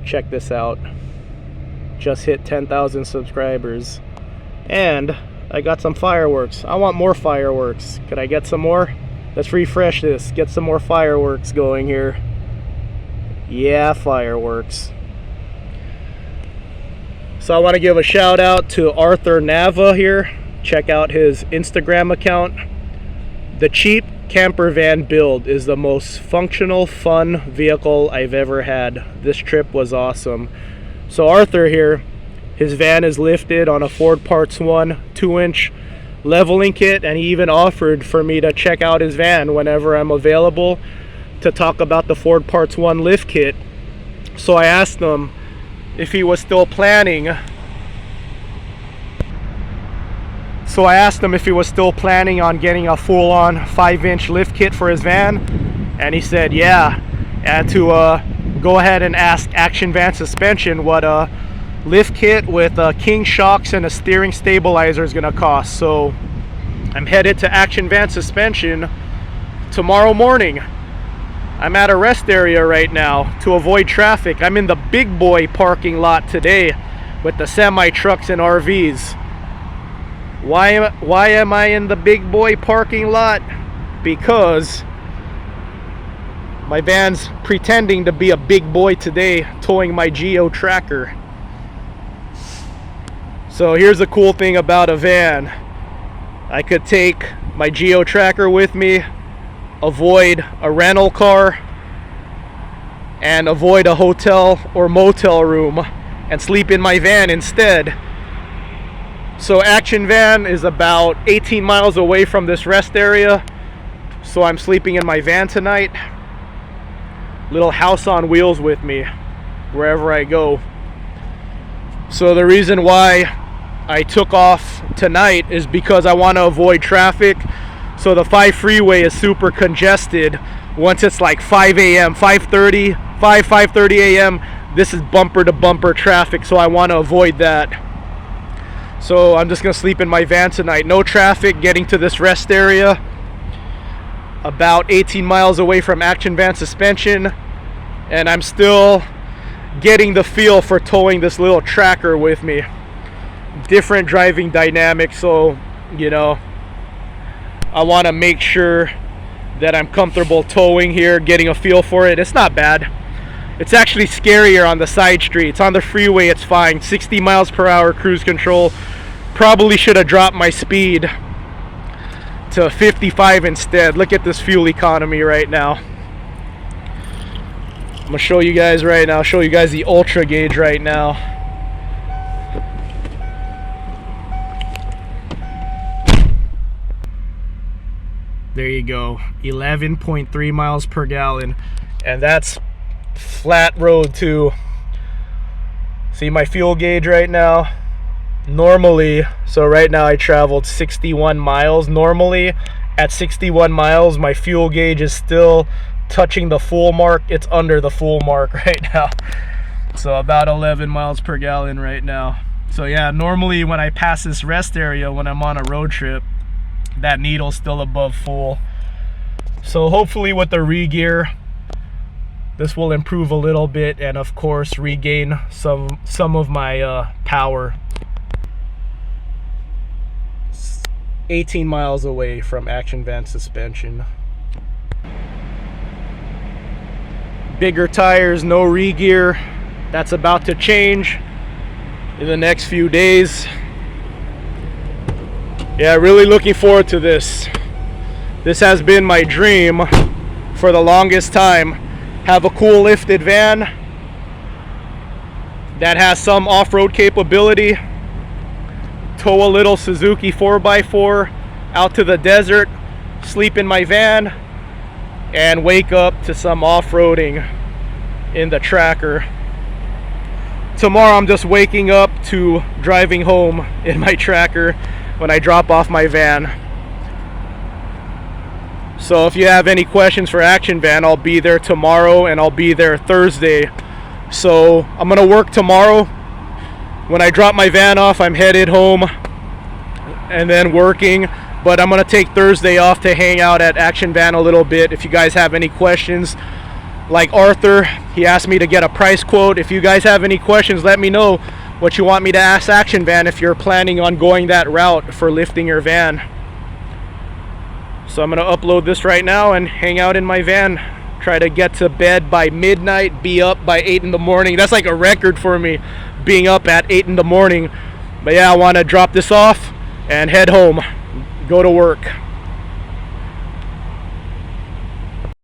check this out. Just hit 10,000 subscribers. And I got some fireworks. I want more fireworks. Could I get some more? Let's refresh this. Get some more fireworks going here. Yeah, fireworks. So I want to give a shout out to Arthur Nava here. Check out his Instagram account. The cheap camper van build is the most functional, fun vehicle I've ever had. This trip was awesome. So Arthur here, his van is lifted on a Ford Parts 1 2-inch leveling kit, and he even offered for me to check out his van whenever I'm available to talk about the Ford Parts 1 lift kit. So I asked him if he was still planning on getting a full-on 5-inch lift kit for his van, and he said yeah, and to go ahead and ask Action Van Suspension what a lift kit with king shocks and a steering stabilizer is gonna cost. So I'm headed to Action Van Suspension tomorrow morning. I'm at a rest area right now to avoid traffic. I'm in the big boy parking lot today with the semi trucks and RVs. Why am I in the big boy parking lot? Because my van's pretending to be a big boy today, towing my Geo Tracker. So here's the cool thing about a van. I could take my Geo Tracker with me, avoid a rental car, and avoid a hotel or motel room, and sleep in my van instead. So Action Van is about 18 miles away from this rest area, so I'm sleeping in my van tonight. Little house on wheels with me wherever I go. So the reason why I took off tonight is because I want to avoid traffic. So the 5 freeway is super congested once it's like 5 a.m., 5:30 a.m. This is bumper to bumper traffic, so I want to avoid that. So I'm just going to sleep in my van tonight. No traffic getting to this rest area. About 18 miles away from Action Van Suspension, and I'm still getting the feel for towing this little tracker with me. Different driving dynamics, so you know, I want to make sure that I'm comfortable towing here, getting a feel for it. It's not bad. It's actually scarier on the side streets. On the freeway it's fine. 60 miles per hour cruise control. Probably should have dropped my speed to 55 instead. Look at this fuel economy right now. I'm gonna show you guys right now, show you guys the ultra gauge right now. There you go, 11.3 miles per gallon, and that's flat road too. See my fuel gauge right now? Normally, so right now I traveled 61 miles. Normally at 61 miles my fuel gauge is still touching the full mark. It's under the full mark right now, so about 11 miles per gallon right now. So yeah, normally when I pass this rest area when I'm on a road trip, that needle's still above full. So hopefully with the re-gear this will improve a little bit, and of course regain some of my power. 18 miles away from Action Van Suspension. Bigger tires, no re-gear. That's about to change in the next few days. Yeah, really looking forward to this. This has been my dream for the longest time. Have a cool lifted van that has some off-road capability. Tow a little Suzuki 4x4 out to the desert, sleep in my van, and wake up to some off-roading in the tracker. Tomorrow I'm just waking up to driving home in my tracker when I drop off my van. So if you have any questions for Action Van, I'll be there tomorrow and I'll be there Thursday. So I'm gonna work tomorrow. When I drop my van off, I'm headed home and then working, but I'm gonna take Thursday off to hang out at Action Van a little bit. If you guys have any questions like Arthur, He asked me to get a price quote. If you guys have any questions, let me know what you want me to ask Action Van if you're planning on going that route for lifting your van. So I'm gonna upload this right now and hang out in my van. Try to get to bed by midnight, be up by 8 in the morning. That's like a record for me, being up at 8 in the morning. But yeah, I wanna drop this off and head home, go to work.